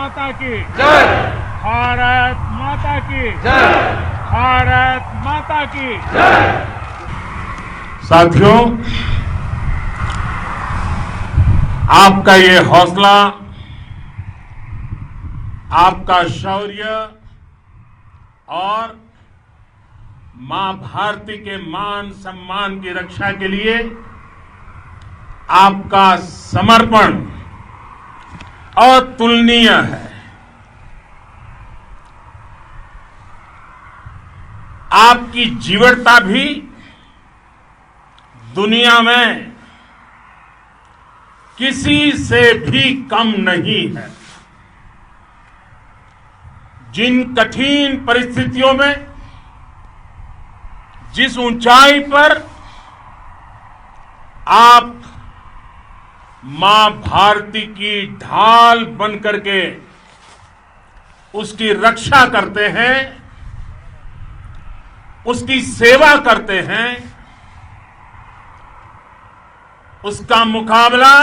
माता की जय। भारत माता की जय। भारत माता की जय। साथियों, आपका ये हौसला, आपका शौर्य और मां भारती के मान सम्मान की रक्षा के लिए आपका समर्पण अतुलनीय है। आपकी जीवटता भी दुनिया में किसी से भी कम नहीं है। जिन कठिन परिस्थितियों में, जिस ऊंचाई पर आप मां भारती की ढाल बनकर के उसकी रक्षा करते हैं, उसकी सेवा करते हैं, उसका मुकाबला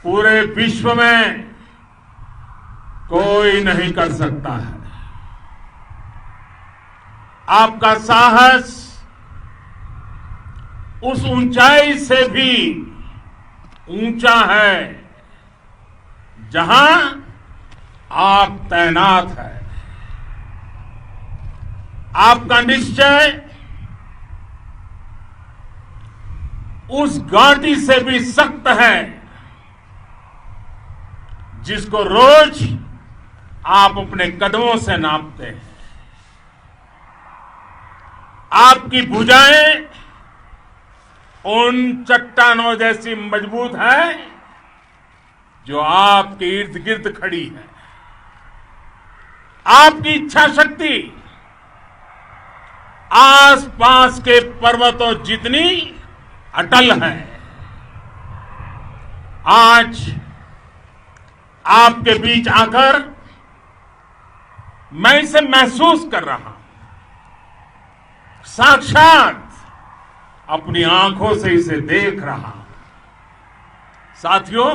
पूरे विश्व में कोई नहीं कर सकता है। आपका साहस उस ऊंचाई से भी ऊंचा है जहां आप तैनात हैं। आपका निश्चय उस घाटी से भी सख्त है जिसको रोज आप अपने कदमों से नापते हैं। आपकी भुजाएं उन चट्टानों जैसी मजबूत है जो आपके इर्द गिर्द खड़ी है। आपकी इच्छा शक्ति आसपास के पर्वतों जितनी अटल है। आज आपके बीच आकर मैं इसे महसूस कर रहा हूं, साक्षात अपनी आंखों से इसे देख रहा हूं। साथियों,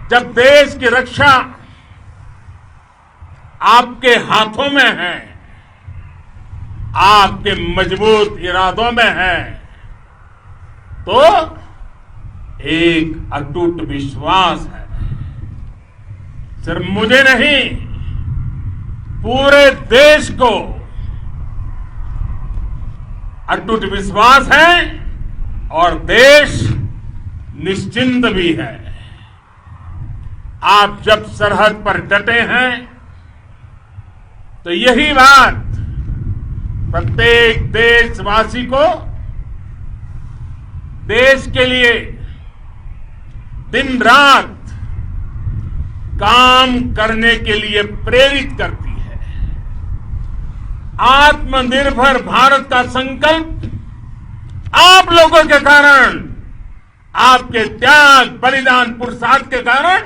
जब देश की रक्षा आपके हाथों में है, आपके मजबूत इरादों में है, तो एक अटूट विश्वास है। सिर्फ मुझे नहीं, पूरे देश को अटूट विश्वास है और देश निश्चिंत भी है। आप जब सरहद पर डटे हैं तो यही बात प्रत्येक देशवासी को देश के लिए दिन रात काम करने के लिए प्रेरित करती है। आत्मनिर्भर भारत का संकल्प आप लोगों के कारण, आपके त्याग बलिदान पुरुषार्थ के कारण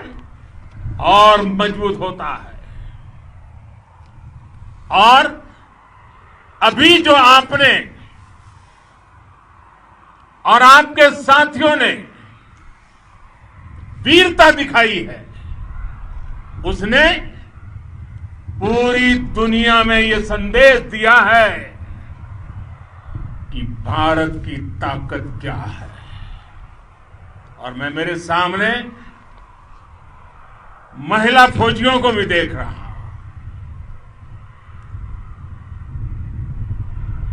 और मजबूत होता है। और अभी जो आपने और आपके साथियों ने वीरता दिखाई है, उसने पूरी दुनिया में यह संदेश दिया है कि भारत की ताकत क्या है। और मैं मेरे सामने महिला फौजियों को भी देख रहा हूं।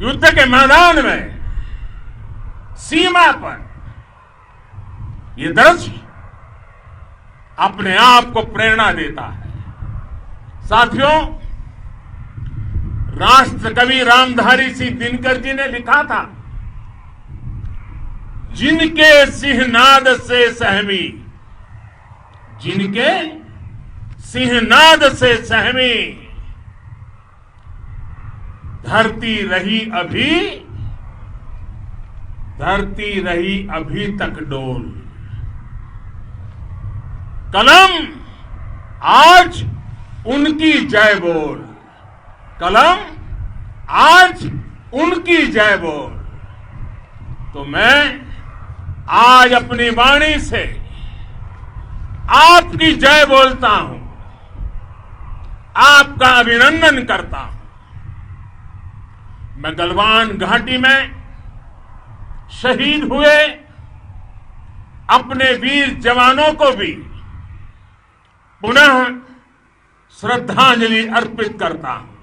युद्ध के मैदान में, सीमा पर यह दृश्य अपने आप को प्रेरणा देता है। साथियों, राष्ट्र कवि रामधारी सिंह दिनकर जी ने लिखा था, जिनके सिंहनाद से सहमी, जिनके सिंहनाद से सहमी, धरती रही अभी तक डोल। कलम आज उनकी जय बोल, कलम आज उनकी जय बोल। तो मैं आज अपनी वाणी से आपकी जय बोलता हूं, आपका अभिनंदन करता हूं। मैं गलवान घाटी में शहीद हुए अपने वीर जवानों को भी पुनः श्रद्धांजलि अर्पित करता हूं।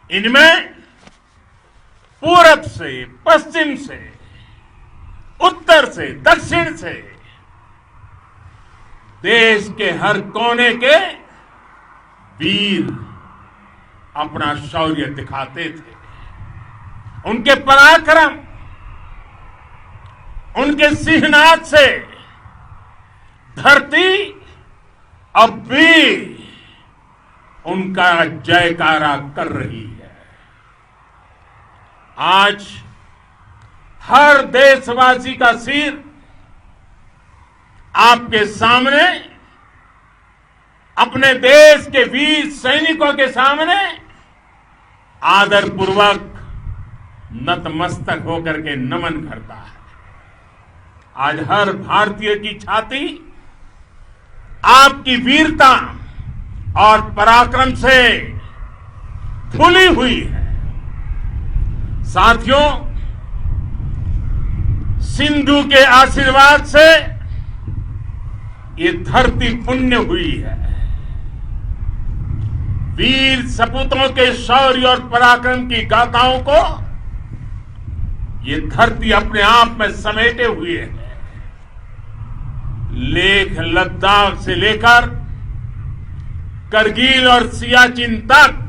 इनमें पूरब से, पश्चिम से, उत्तर से, दक्षिण से देश के हर कोने के वीर अपना शौर्य दिखाते थे। उनके पराक्रम, उनके सिंहनाद से धरती अब भी उनका जयकारा कर रही है। आज हर देशवासी का सिर आपके सामने, अपने देश के वीर सैनिकों के सामने आदरपूर्वक नतमस्तक होकर के नमन करता है। आज हर भारतीय की छाती आपकी वीरता और पराक्रम से फूली हुई है। साथियों, सिंधु के आशीर्वाद से ये धरती पुण्य हुई है। वीर सपूतों के शौर्य और पराक्रम की गाथाओं को ये धरती अपने आप में समेटे हुए है। लेह लद्दाख से लेकर करगिल और सियाचिन तक,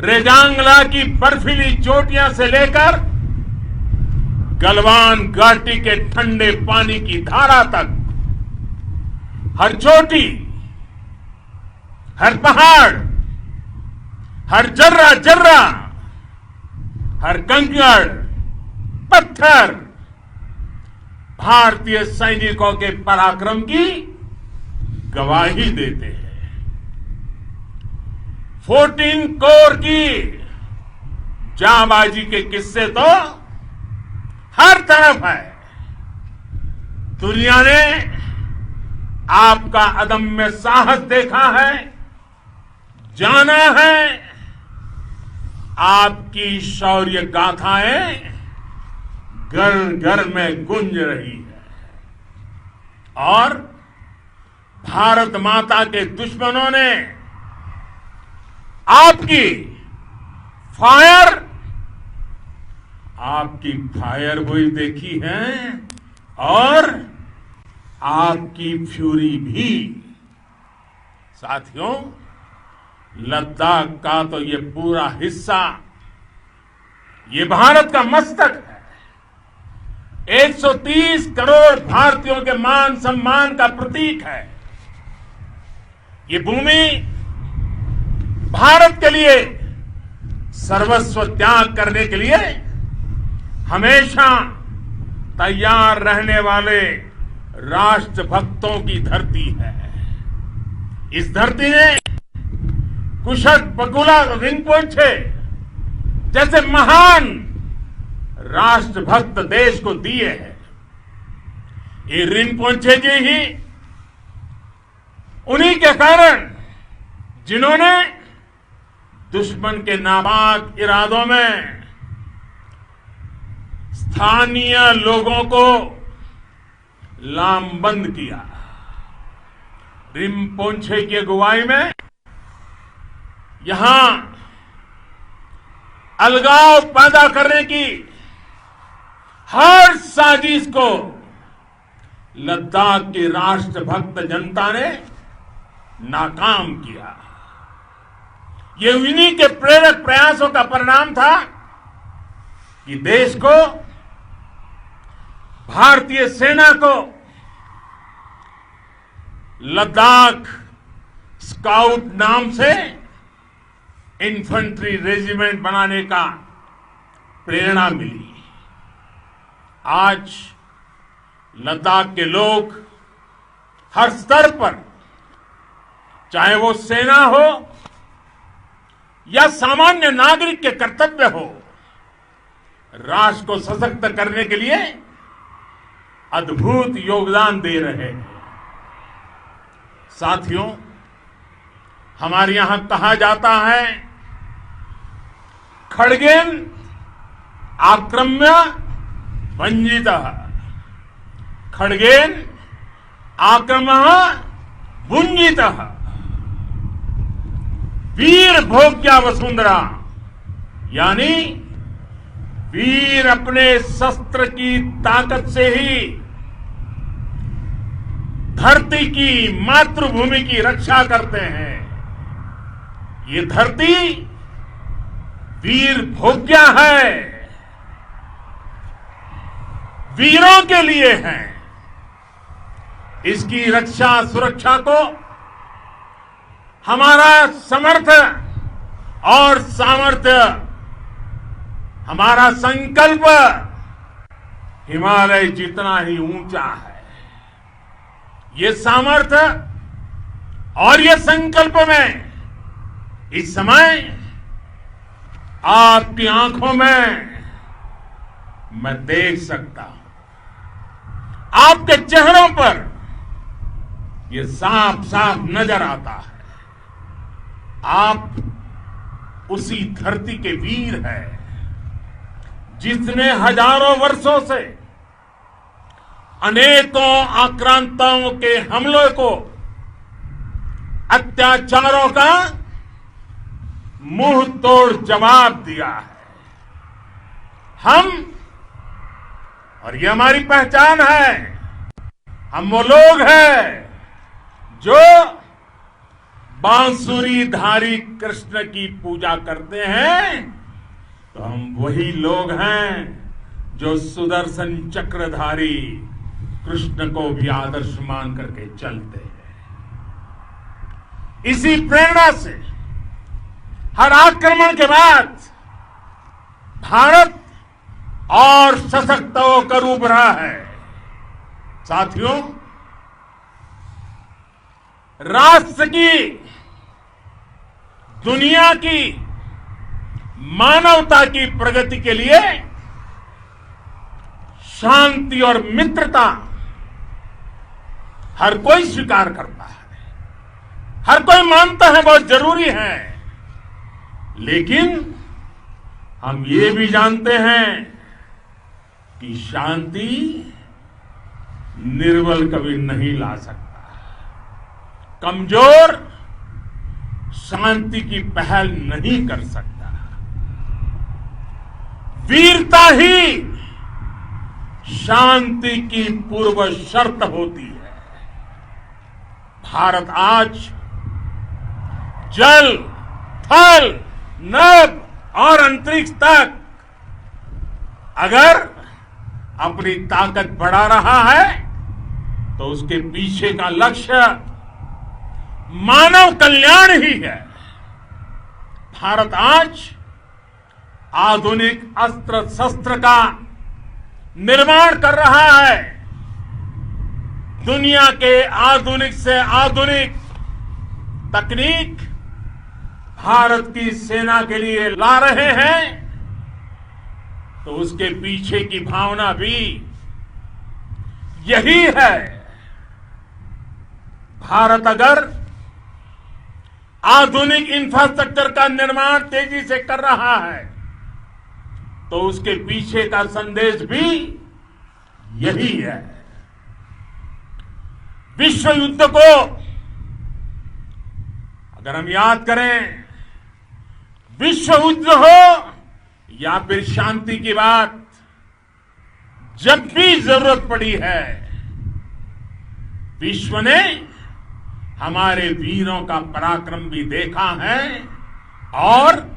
रेजांगला की बर्फीली चोटियां से लेकर गलवान घाटी के ठंडे पानी की धारा तक, हर चोटी, हर पहाड़, हर जर्रा जर्रा, हर कंकड़, पत्थर भारतीय सैनिकों के पराक्रम की गवाही देते हैं। 14 कोर की जांबाजी के किस्से तो हर तरफ है। दुनिया ने आपका अदम्य साहस देखा है, जाना है। आपकी शौर्य गाथाएं घर घर में गूंज रही है और भारत माता के दुश्मनों ने आपकी फायर हुई देखी है और आपकी फ्यूरी भी। साथियों, लद्दाख का तो ये पूरा हिस्सा ये भारत का मस्तक है। 130 करोड़ भारतीयों के मान सम्मान का प्रतीक है। ये भूमि भारत के लिए सर्वस्व त्याग करने के लिए हमेशा तैयार रहने वाले राष्ट्रभक्तों की धरती है। इस धरती ने कुशक बकुला रिंपोचे जैसे महान राष्ट्रभक्त देश को दिए हैं। ये रिंपोचे जी ही उन्हीं के कारण जिन्होंने दुश्मन के नापाक इरादों में स्थानीय लोगों को लामबंद किया। रिंपोचे की अगुवाई में यहां अलगाव पैदा करने की हर साजिश को लद्दाख की राष्ट्रभक्त जनता ने नाकाम किया। ये इन्हीं के प्रेरक प्रयासों का परिणाम था कि देश को, भारतीय सेना को लद्दाख स्काउट नाम से इन्फेंट्री रेजिमेंट बनाने का प्रेरणा मिली। आज लद्दाख के लोग हर स्तर पर, चाहे वो सेना हो या सामान्य नागरिक के कर्तव्य हो, राष्ट्र को सशक्त करने के लिए अद्भुत योगदान दे रहे हैं। साथियों, हमारे यहां कहा जाता है, खड्गेन आक्रम्य भंजितः, खड्गेन आक्रम्य भुंजितः, वीर भोग्या वसुंधरा, यानी वीर अपने शस्त्र की ताकत से ही धरती की, मातृभूमि की रक्षा करते हैं। ये धरती वीर भोग्या है, वीरों के लिए है। इसकी रक्षा सुरक्षा को हमारा समर्थ और सामर्थ्य, हमारा संकल्प हिमालय जितना ही ऊंचा है। ये सामर्थ्य और ये संकल्प में इस समय आपकी आंखों में मैं देख सकता हूं, आपके चेहरों पर ये साफ साफ नजर आता है। आप उसी धरती के वीर हैं जिसने हजारों वर्षों से अनेकों आक्रांताओं के हमलों को, अत्याचारों का मुंह तोड़ जवाब दिया है। हम, और ये हमारी पहचान है, हम वो लोग हैं जो बांसुरीधारी कृष्ण की पूजा करते हैं, तो हम वही लोग हैं जो सुदर्शन चक्रधारी कृष्ण को भी आदर्श मान करके चलते हैं। इसी प्रेरणा से हर आक्रमण के बाद भारत और सशक्त होकर उभरा है। साथियों, राष्ट्र की, दुनिया की, मानवता की प्रगति के लिए शांति और मित्रता हर कोई स्वीकार करता है, हर कोई मानता है बहुत जरूरी है। लेकिन हम ये भी जानते हैं कि शांति निर्बल कभी नहीं ला सकता। कमजोर शांति की पहल नहीं कर सकता। वीरता ही शांति की पूर्व शर्त होती है। भारत आज जल, थल, नभ और अंतरिक्ष तक अगर अपनी ताकत बढ़ा रहा है तो उसके पीछे का लक्ष्य मानव कल्याण ही है। भारत आज आधुनिक अस्त्र शस्त्र का निर्माण कर रहा है। दुनिया के आधुनिक से आधुनिक तकनीक भारत की सेना के लिए ला रहे हैं, तो उसके पीछे की भावना भी यही है। भारत अगर आधुनिक इंफ्रास्ट्रक्चर का निर्माण तेजी से कर रहा है तो उसके पीछे का संदेश भी यही है। विश्व युद्ध को अगर हम याद करें, विश्व युद्ध हो या फिर शांति की बात, जब भी जरूरत पड़ी है, विश्व ने हमारे वीरों का पराक्रम भी देखा है और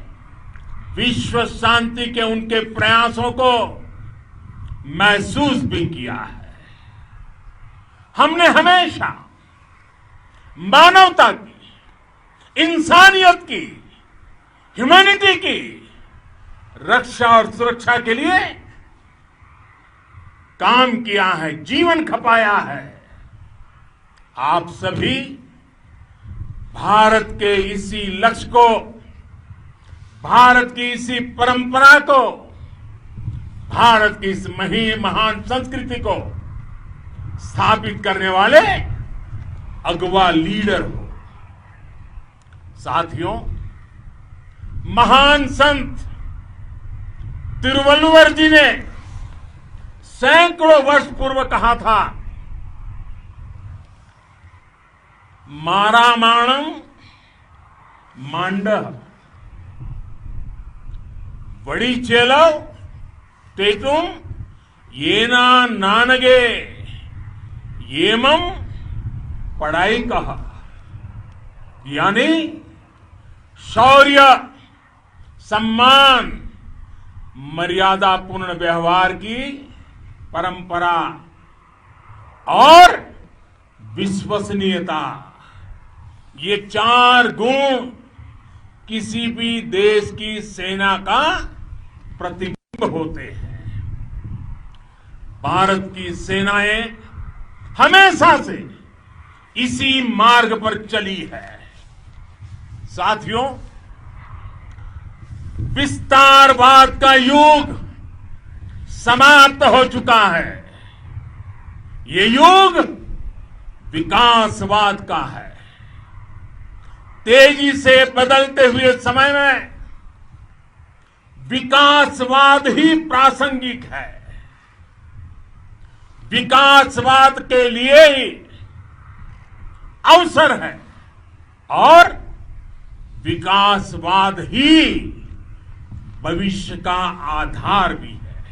विश्व शांति के उनके प्रयासों को महसूस भी किया है। हमने हमेशा मानवता की, इंसानियत की, ह्यूमैनिटी की रक्षा और सुरक्षा के लिए काम किया है, जीवन खपाया है। आप सभी भारत के इसी लक्ष्य को, भारत की इसी परंपरा को, भारत की इस महान संस्कृति को स्थापित करने वाले अगवा लीडर हो। साथियों, महान संत तिरुवल्लुवर जी ने सैकड़ों वर्ष पूर्व कहा था, मारामाणम मांडह वड़ी चेलव तेतुम येना नानगे येमम पढ़ाई कहा। यानी शौर्य, सम्मान, मर्यादापूर्ण व्यवहार की परंपरा और विश्वसनीयता, ये 4 गुण किसी भी देश की सेना का प्रतिबिंब होते हैं। भारत की सेनाएं हमेशा से इसी मार्ग पर चली है। साथियों, विस्तारवाद का युग समाप्त हो चुका है। ये युग विकासवाद का है। तेजी से बदलते हुए समय में विकासवाद ही प्रासंगिक है। विकासवाद के लिए ही अवसर है और विकासवाद ही भविष्य का आधार भी है।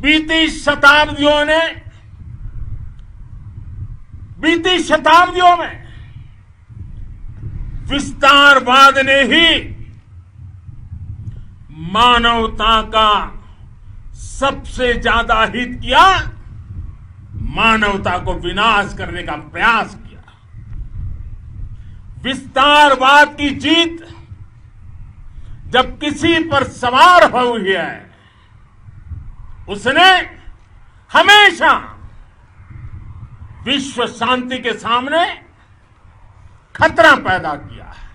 बीती शताब्दियों में विस्तारवाद ने ही मानवता का सबसे ज्यादा हित किया, मानवता को विनाश करने का प्रयास किया। विस्तारवाद की जीत जब किसी पर सवार हुई है, उसने हमेशा विश्व शांति के सामने खतरा पैदा किया है।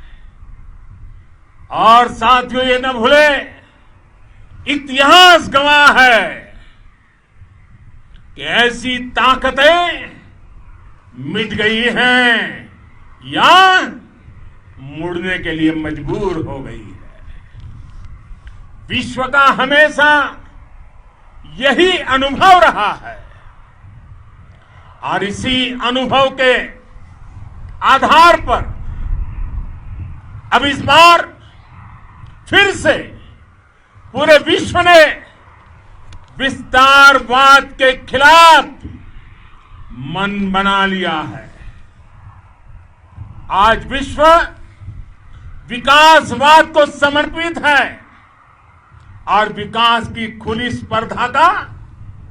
और साथियों, ये न भूले, इतिहास गवाह है कि ऐसी ताकतें मिट गई हैं या मुड़ने के लिए मजबूर हो गई है। विश्व का हमेशा यही अनुभव रहा है और इसी अनुभव के आधार पर अब इस बार फिर से पूरे विश्व ने विस्तारवाद के खिलाफ मन बना लिया है। आज विश्व विकासवाद को समर्पित है और विकास की खुली स्पर्धा का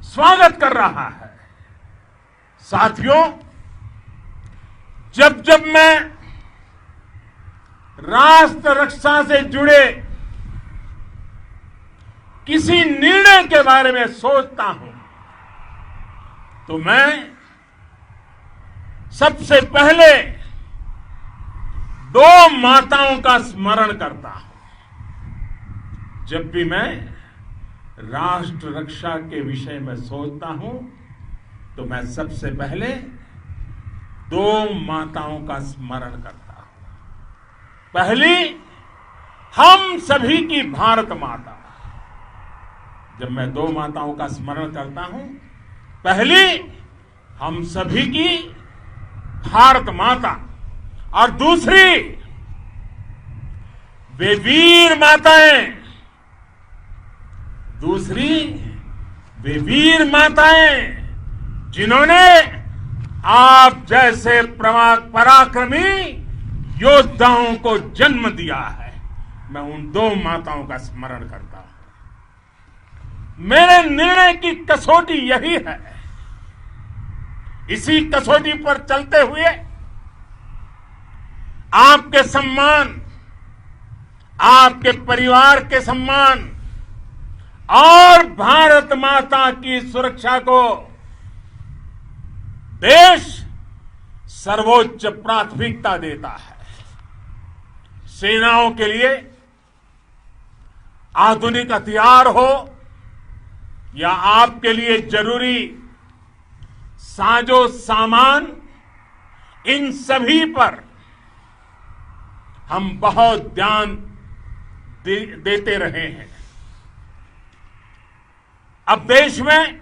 स्वागत कर रहा है। साथियों, जब जब मैं राष्ट्र रक्षा से जुड़े किसी निर्णय के बारे में सोचता हूं तो मैं सबसे पहले 2 माताओं का स्मरण करता हूं। जब भी मैं राष्ट्र रक्षा के विषय में सोचता हूं तो मैं सबसे पहले 2 माताओं का स्मरण करता हूं। पहली, हम सभी की भारत माता। जब मैं 2 माताओं का स्मरण करता हूं, पहली हम सभी की भारत माता और दूसरी वे वीर माताएं, जिन्होंने आप जैसे पराक्रमी योद्धाओं को जन्म दिया है। मैं उन 2 माताओं का स्मरण करता हूं। मेरे निर्णय की कसौटी यही है। इसी कसौटी पर चलते हुए आपके सम्मान, आपके परिवार के सम्मान और भारत माता की सुरक्षा को देश सर्वोच्च प्राथमिकता देता है। सेनाओं के लिए आधुनिक हथियार हो या आपके लिए जरूरी साजो सामान, इन सभी पर हम बहुत ध्यान देते रहे हैं। अब देश में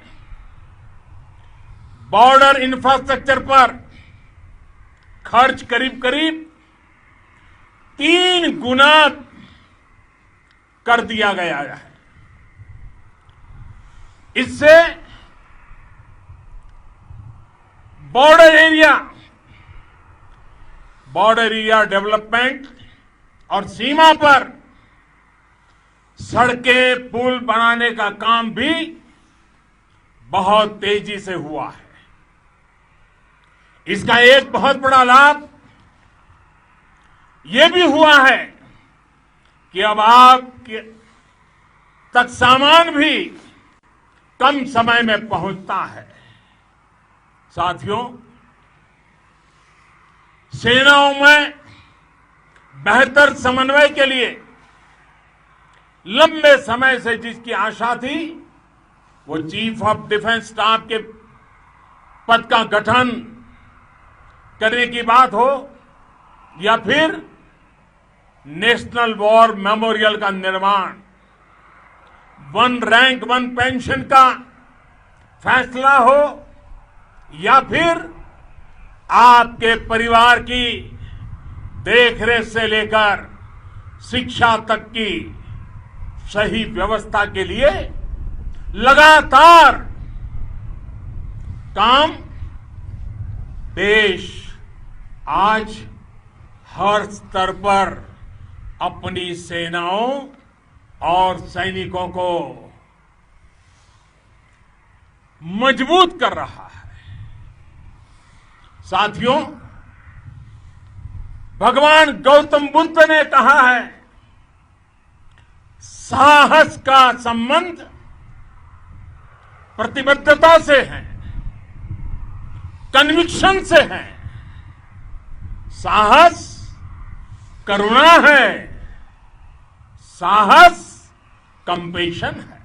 बॉर्डर इंफ्रास्ट्रक्चर पर खर्च करीब करीब 3 गुना कर दिया गया है। इससे बॉर्डर एरिया डेवलपमेंट और सीमा पर सड़कें पुल बनाने का काम भी बहुत तेजी से हुआ है। इसका एक बहुत बड़ा लाभ यह भी हुआ है कि अब आप तक सामान भी कम समय में पहुंचता है। साथियों, सेनाओं में बेहतर समन्वय के लिए लंबे समय से जिसकी आशा थी, वो चीफ ऑफ डिफेंस स्टाफ के पद का गठन करने की बात हो या फिर नेशनल वॉर मेमोरियल का निर्माण, 1 रैंक 1 पेंशन का फैसला हो या फिर आपके परिवार की देखरेख से लेकर शिक्षा तक की सही व्यवस्था के लिए लगातार काम, देश आज हर स्तर पर अपनी सेनाओं और सैनिकों को मजबूत कर रहा है। साथियों, भगवान गौतम बुद्ध ने कहा है, साहस का संबंध प्रतिबद्धता से है, कन्विक्शन से है। साहस करुणा है, साहस कंपेशन है।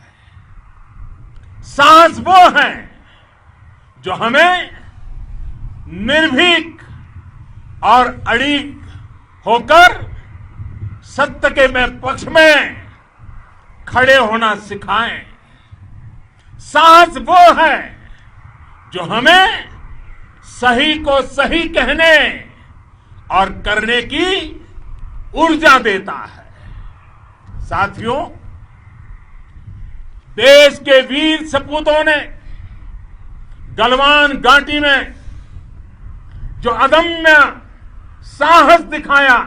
साहस वो है जो हमें निर्भीक और अड़िग होकर सत्य के पक्ष में खड़े होना सिखाएं। साहस वो है जो हमें सही को सही कहने और करने की ऊर्जा देता है। साथियों, देश के वीर सपूतों ने गलवान घाटी में जो अदम्य साहस दिखाया,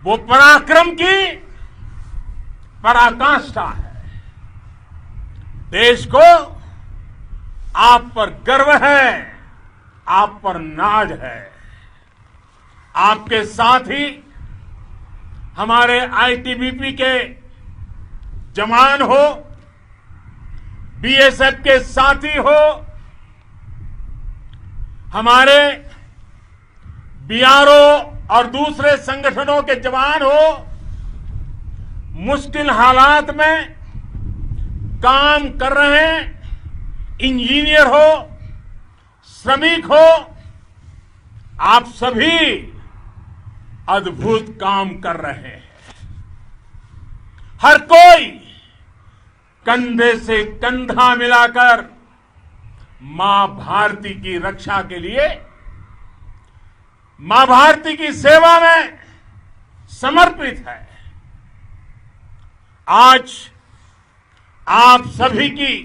वो पराक्रम की पराकाष्ठा है। देश को आप पर गर्व है, आप पर नाज है। आपके साथ ही हमारे आईटीबीपी के जवान हो, बीएसएफ के साथी हो, हमारे बीआरओ और दूसरे संगठनों के जवान हो, मुश्किल हालात में काम कर रहे हैं, इंजीनियर हो, श्रमिक हो, आप सभी अद्भुत काम कर रहे हैं। हर कोई कंधे से कंधा मिलाकर मां भारती की रक्षा के लिए, मां भारती की सेवा में समर्पित है। आज आप सभी की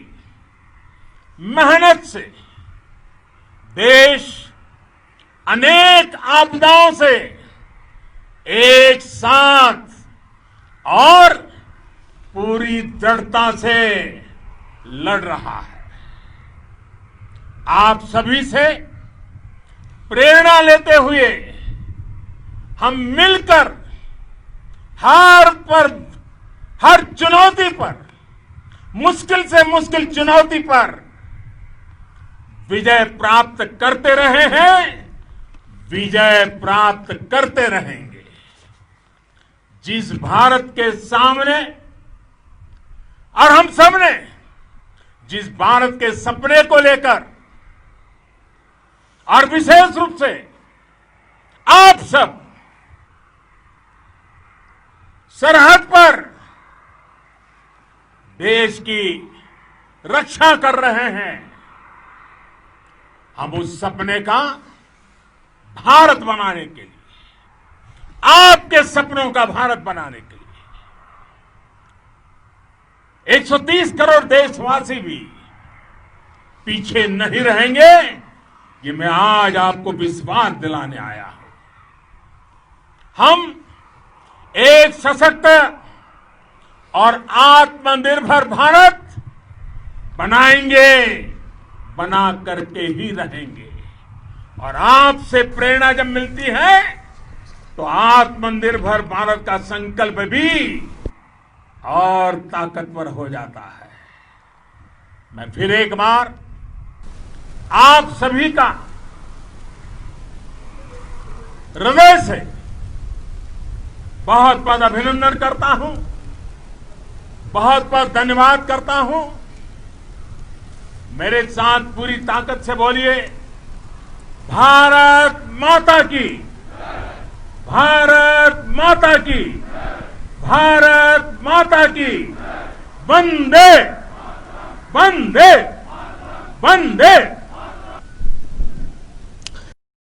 मेहनत से देश अनेक आपदाओं से एक साथ और पूरी दृढ़ता से लड़ रहा है। आप सभी से प्रेरणा लेते हुए हम मिलकर हर चुनौती पर, मुश्किल से मुश्किल चुनौती पर विजय प्राप्त करते रहे हैं, विजय प्राप्त करते रहेंगे। जिस भारत के सामने और हम सबने जिस भारत के सपने को लेकर और विशेष रूप से आप सब सरहद पर देश की रक्षा कर रहे हैं, हम उस सपने का भारत बनाने के लिए, आपके सपनों का भारत बनाने के लिए 130 करोड़ देशवासी भी पीछे नहीं रहेंगे, ये मैं आज आपको विश्वास दिलाने आया हूं। हम एक सशक्त और आत्मनिर्भर भारत बनाएंगे, बना करके ही रहेंगे। और आपसे प्रेरणा जब मिलती है तो आत्मनिर्भर भारत का संकल्प भी और ताकतवर हो जाता है। मैं फिर एक बार आप सभी का हृदय से बहुत बहुत अभिनंदन करता हूं, बहुत बहुत धन्यवाद करता हूं। मेरे साथ पूरी ताकत से बोलिए, भारत माता की, भारत माता की, भारत माता की, वंदे वंदे वंदे।